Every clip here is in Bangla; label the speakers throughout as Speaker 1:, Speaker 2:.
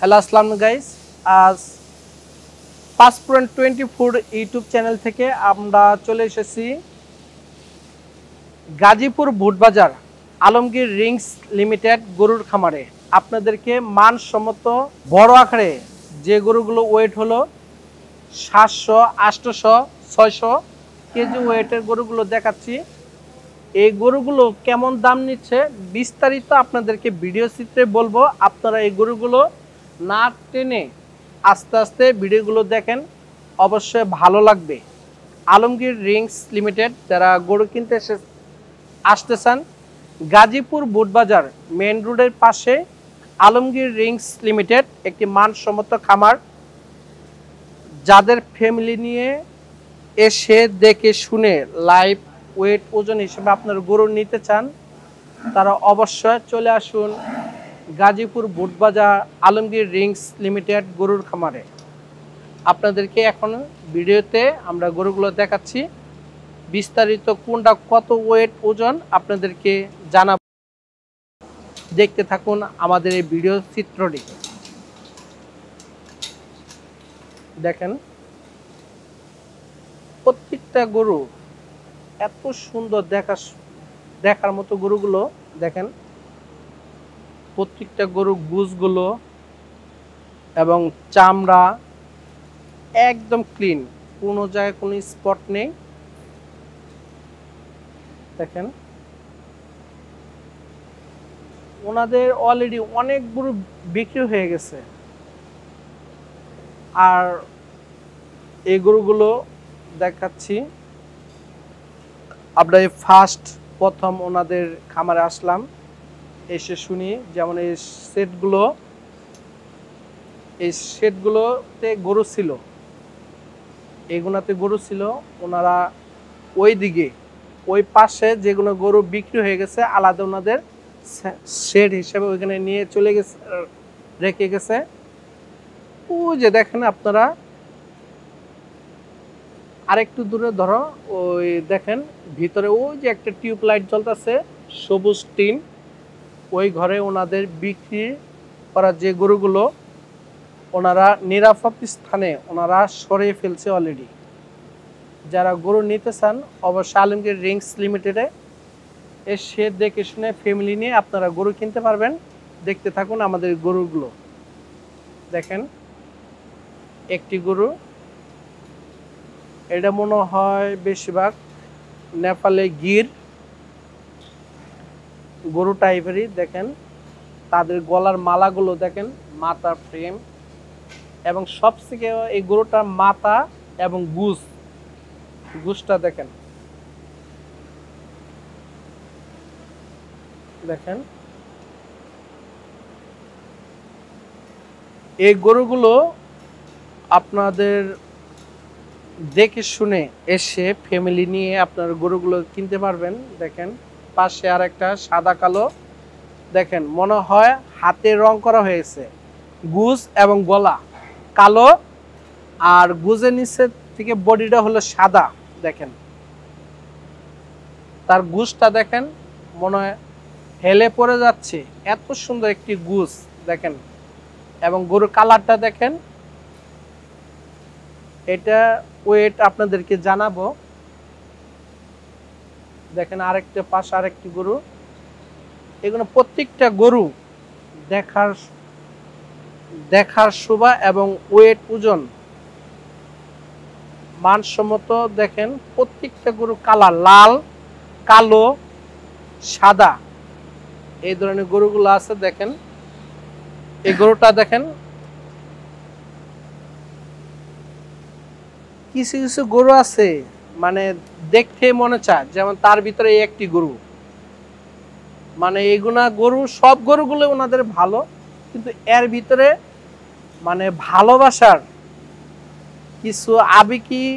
Speaker 1: হ্যালো আসসালামু গাইস, আজ 5.24 ইউটিউব চ্যানেল থেকে আমরা চলে এসেছি গাজীপুর বুটবাজার আলমগীর রিংস লিমিটেড গরুর খামারে। আপনাদেরকে মানসম্মত বড় আকারে যে গরুগুলো ওয়েট হলো 700, 800, 600 কেজি ওয়েটের গরুগুলো দেখাচ্ছি। এই গরুগুলো কেমন দাম নিচ্ছে বিস্তারিত আপনাদেরকে ভিডিও চিত্রে বলবো। আপনারা এই গরুগুলো না টেনে আস্তে আস্তে ভিডিওগুলো দেখেন, অবশ্যই ভালো লাগবে। আলমগীর রিংস লিমিটেড যারা গরু কিনতে আসতে চান, গাজীপুর বুটবাজার মেন রোডের পাশে আলমগীর রিংস লিমিটেড একটি মানসম্মত খামার। যাদের ফ্যামিলি নিয়ে এসে দেখে শুনে লাইভ ওয়েট ওজন হিসেবে আপনার গরু নিতে চান, তারা অবশ্যই চলে আসুন গাজীপুর বুটবাজার আলমগীর রিংস লিমিটেড গরুর খামারে। আপনাদেরকে এখন ভিডিওতে আমরা গরুগুলো দেখাচ্ছি, বিস্তারিত কোনটা কত ওয়েট ওজন আপনাদেরকে জানাব। দেখতে থাকুন আমাদের এই ভিডিও চিত্রটি। দেখেন প্রত্যেকটা গরু এত সুন্দর, দেখার মতো গরুগুলো দেখেন। প্রত্যেকটা গরু গুজগুলো এবং চামড়া একদম ক্লিন, কোনো জায়গায় কোনো স্পট নেই। দেখেন ওনাদের অলরেডি অনেক গরু বিক্রি হয়ে গেছে, আর এই গরুগুলো দেখাচ্ছি। আমরা প্রথম ওনাদের খামারে আসলাম, এসে শুনি যেমন এই সেটগুলোতে গরু ছিল, এগুলোতে গরু ছিল। ওনারা ওই পাশে যেগুলো গরু বিক্রি হয়ে গেছে আলাদা ওনাদের শেড হিসেবে ওইখানে নিয়ে চলে গেছে, রেখে গেছে। ওই যে দেখেন আপনারা, আরেকটু দূরে ধরো, ওই দেখেন ভিতরে ওই যে একটা টিউব লাইট জ্বলতেছে, সবুজ টিন। ওই ঘরে ওনাদের বিক্রি করা যে গরুগুলো ওনারা নিরাপদ স্থানে ওনারা সরিয়ে ফেলছে অলরেডি। যারা গরু নিতে চান অবশ্যই আলমগীর রিংস লিমিটেডে এসে দেখে শুনে ফ্যামিলি নিয়ে আপনারা গরু কিনতে পারবেন। দেখতে থাকুন আমাদের গরুগুলো। দেখেন একটি গরু, এটা মনে হয় বেশিরভাগ নেপালে গির গরু টাইপেরই। দেখেন তাদের গলার মালাগুলো দেখেন, মাথার ফ্রেম, এবং সবথেকে এই গরুটার মাথা এবং গুজটা দেখেন। দেখেন এই গরুগুলো আপনাদের দেখে শুনে এসে ফ্যামিলি নিয়ে আপনার গরুগুলো কিনতে পারবেন। দেখেন পাশে আর একটা সাদা কালো, দেখেন মনে হয় হাতে রং করা হয়েছে। গুজ এবং গলা কালো, আর গুজের নিচে থেকে বডিটা হলো সাদা। দেখেন তার গুজটা দেখেন, মনে হয় হেলে পড়ে যাচ্ছে, এত সুন্দর একটি গুজ দেখেন। এবং গরুর কালারটা দেখেন। এটা ওয়েট আপনাদেরকে জানাবো। দেখেন আরেকটা পাশে আরেকটি গরু। এগুলো প্রত্যেকটা গরু দেখার শোভা এবং ওয়েট ওজন মানসম্মত। দেখেন প্রত্যেকটা গরু কালার লাল, কালো, সাদা, এই ধরনের গরুগুলো আছে। দেখেন এই গরুটা দেখেন। কিছু কিছু গরু আছে মানে দেখতে মনে চায়, যেমন তার ভিতরে একটি গরু, মানে এইগুলা গরু সব গরুগুলো ওনাদের ভালো, কিন্তু এর ভিতরে মানে ভালোবাসার কিছু আবেগই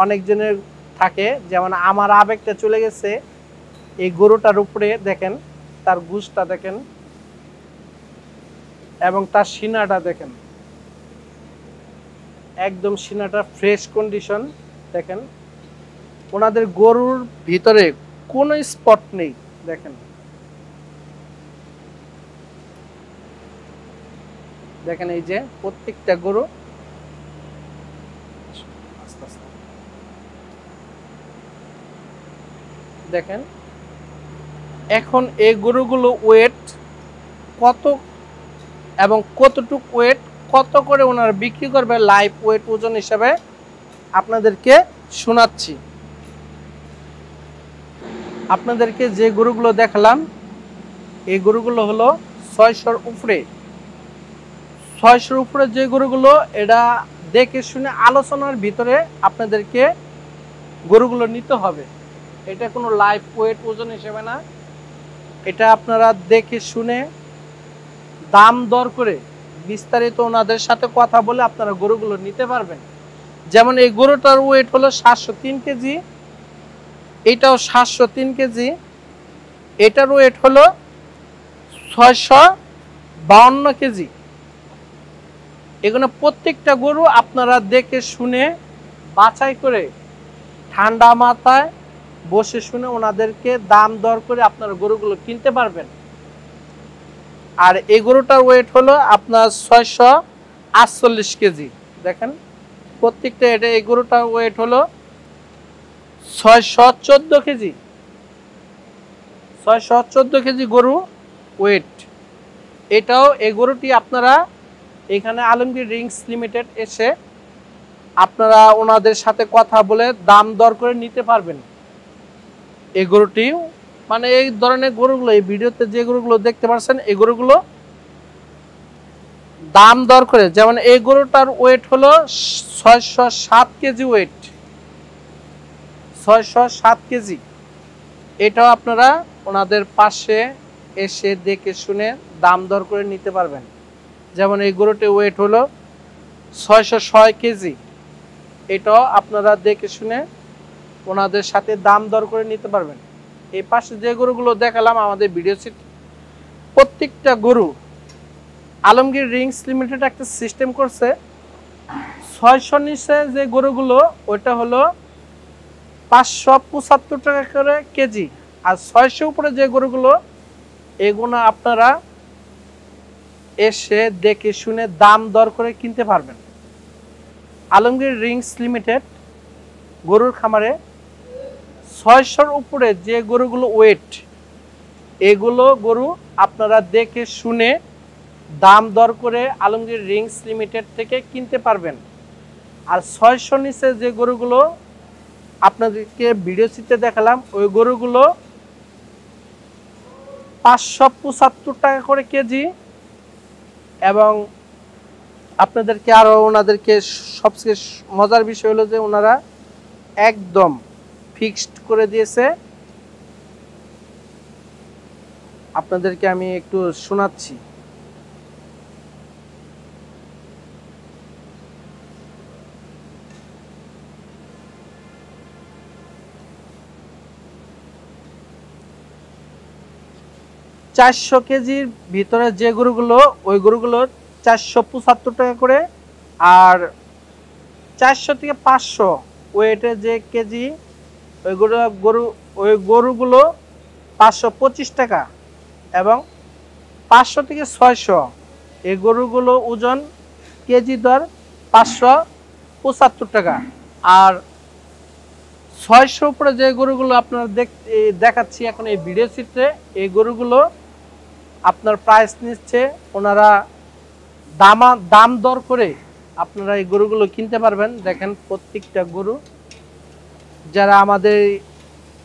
Speaker 1: অনেকজনের থাকে। যেমন আমার আবেগটা চলে গেছে এই গরুটার উপরে। দেখেন তার গুজটা দেখেন এবং তার সিনাটা দেখেন, একদম সিনাটা ফ্রেশ কন্ডিশন। দেখেন ওনাদের গরুর ভিতরে কোনো স্পট নেই। দেখেন দেখেন এই যে প্রত্যেকটা গরু দেখেন। এখন এই গরুগুলো ওয়েট কত এবং কতটুক ওয়েট কত করে ওনারা বিক্রি করবে লাইভ ওয়েট ওজন হিসাবে আপনাদেরকে শোনাচ্ছি। আপনাদেরকে যে গরুগুলো দেখালাম এই গরুগুলো হলো 600-র উপরে। 600-র উপরে যে গরুগুলো, এটা দেখে শুনে আলোচনার ভিতরে আপনাদেরকে গরুগুলো নিতে হবে। এটা কোনো লাইভ ওয়েট ওজন হিসেবে না, এটা আপনারা দেখে শুনে দাম দর করে বিস্তারিত ওনাদের সাথে কথা বলে আপনারা গরুগুলো নিতে পারবেন। যেমন এই গরুটার ওয়েট হলো 703 কেজি, এটাও 703 কেজি, এটার ওয়েট হলো 652 কেজি। এগুলো প্রত্যেকটা গরু আপনারা দেখে শুনে বাছাই করে ঠান্ডা মাথায় বসে শুনে ওনাদেরকে দাম দর করে আপনারা গরুগুলো কিনতে পারবেন। আর এই গরুটার ওয়েট হলো আপনার 648 কেজি। দেখেন প্রত্যেকটা, এটা এই গরুটার ওয়েট হলো 614 কেজি। 614 কেজি গরু ওয়েট। এটাও এই গরুটি আপনারা এখানে আলমগীর রিংস লিমিটেড এসে আপনারা ওনাদের সাথে কথা বলে দাম দর করে নিতে পারবেন। এই গরুটি মানে এই ধরনের গরুগুলো, এই ভিডিওতে যে গরুগুলো দেখতে পাচ্ছেন এই গরুগুলো দাম দর করে, যেমন এই গরুটার ওয়েট হলো 607 কেজি ওয়েট, 607 কেজি। এটাও আপনারা ওনাদের পাশে এসে দেখে শুনে দাম দর করে নিতে পারবেন। যেমন এই গরুটির ওয়েট হলো 606 কেজি, এটাও আপনারা দেখে শুনে ওনাদের সাথে দাম দর করে নিতে পারবেন। এই পাশে যে গরুগুলো দেখালাম আমাদের ভিডিও সিট, প্রত্যেকটা গরু আলমগীর রিংস লিমিটেড একটা সিস্টেম করছে। 600 নিচে যে গরুগুলো ওইটা হলো 575 টাকা করে কেজি, আর 600 উপরে যে গরুগুলো এগুলো আপনারা এসে দেখে শুনে দাম দর করে কিনতে পারবেন। আলমগীর রিংস লিমিটেড গরুর খামারে 600-র উপরে যে গরুগুলো ওয়েট, এগুলো গরু আপনারা দেখে শুনে দাম দর করে আলমগীর রিংস লিমিটেড থেকে কিনতে পারবেন। আর 600 নিচে যে গরুগুলো আপনাদেরকে ভিডিও চিত্রে দেখালাম ওই গরুগুলো 575 টাকা করে কেজি। এবং আপনাদেরকে আরো ওনাদেরকে সবচেয়ে মজার বিষয় হলো যে ওনারা একদম ফিক্সড করে দিয়েছে। আপনাদেরকে আমি একটু শোনাচ্ছি। চারশো কেজির ভিতরে যে গরুগুলো, ওই গরুগুলো 475 টাকা করে। আর 400 থেকে 500 ওয়েটে যে কেজি ওই গরুগুলো 525 টাকা। এবং 500 থেকে 600 এই গরুগুলো ওজন কেজি দর 575 টাকা। আর 600 উপরে যে গরুগুলো আপনারা দেখাচ্ছি এখন এই ভিডিও চিত্রে, এই গরুগুলো আপনার প্রাইস নিচ্ছে ওনারা দাম দর করে আপনারা এই গরুগুলো কিনতে পারবেন। দেখেন প্রত্যেকটা গরু, যারা আমাদের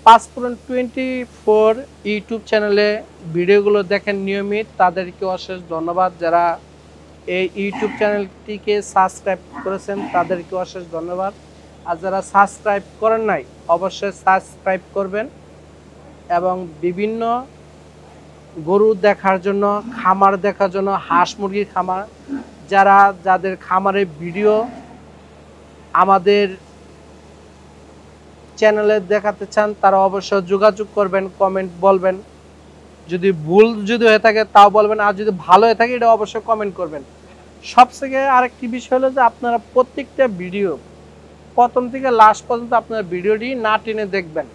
Speaker 1: 5.24 ইউটিউব চ্যানেলে ভিডিওগুলো দেখেন নিয়মিত, তাদেরকে অশেষ ধন্যবাদ। যারা এই ইউটিউব চ্যানেলটিকে সাবস্ক্রাইব করেছেন তাদেরকে অশেষ ধন্যবাদ। আর যারা সাবস্ক্রাইব করেন নাই অবশ্যই সাবস্ক্রাইব করবেন। এবং বিভিন্ন গরু দেখার জন্য, খামার দেখার জন্য, হাঁস মুরগির খামার, যাদের খামারের ভিডিও আমাদের চ্যানেলে দেখাতে চান তারা অবশ্যই যোগাযোগ করবেন, কমেন্ট বলবেন। যদি ভুল হয়ে থাকে তাও বলবেন, আর যদি ভালো হয়ে থাকে এটা অবশ্যই কমেন্ট করবেন। সবথেকে আরেকটি বিষয় হলো যে আপনারা প্রত্যেকটা ভিডিও প্রথম থেকে লাস্ট পর্যন্ত আপনার ভিডিওটি না টেনে দেখবেন।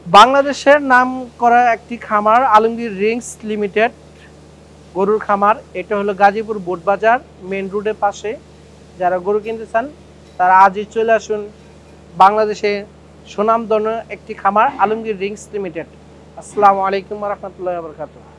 Speaker 1: বাংলাদেশের নাম করা একটি খামার আলমগীর রিংস লিমিটেড, গরুর খামার। এটা হলো গাজীপুর বোট বাজার মেন রোডের পাশে। যারা গরু কিনতে চান তারা আজই চলে আসুন বাংলাদেশে সুনামধন্য একটি খামার আলমগীর রিংস লিমিটেড। আসসালামু আলাইকুম ওয়া রাহমাতুল্লাহি ওয়া বারাকাতুহু।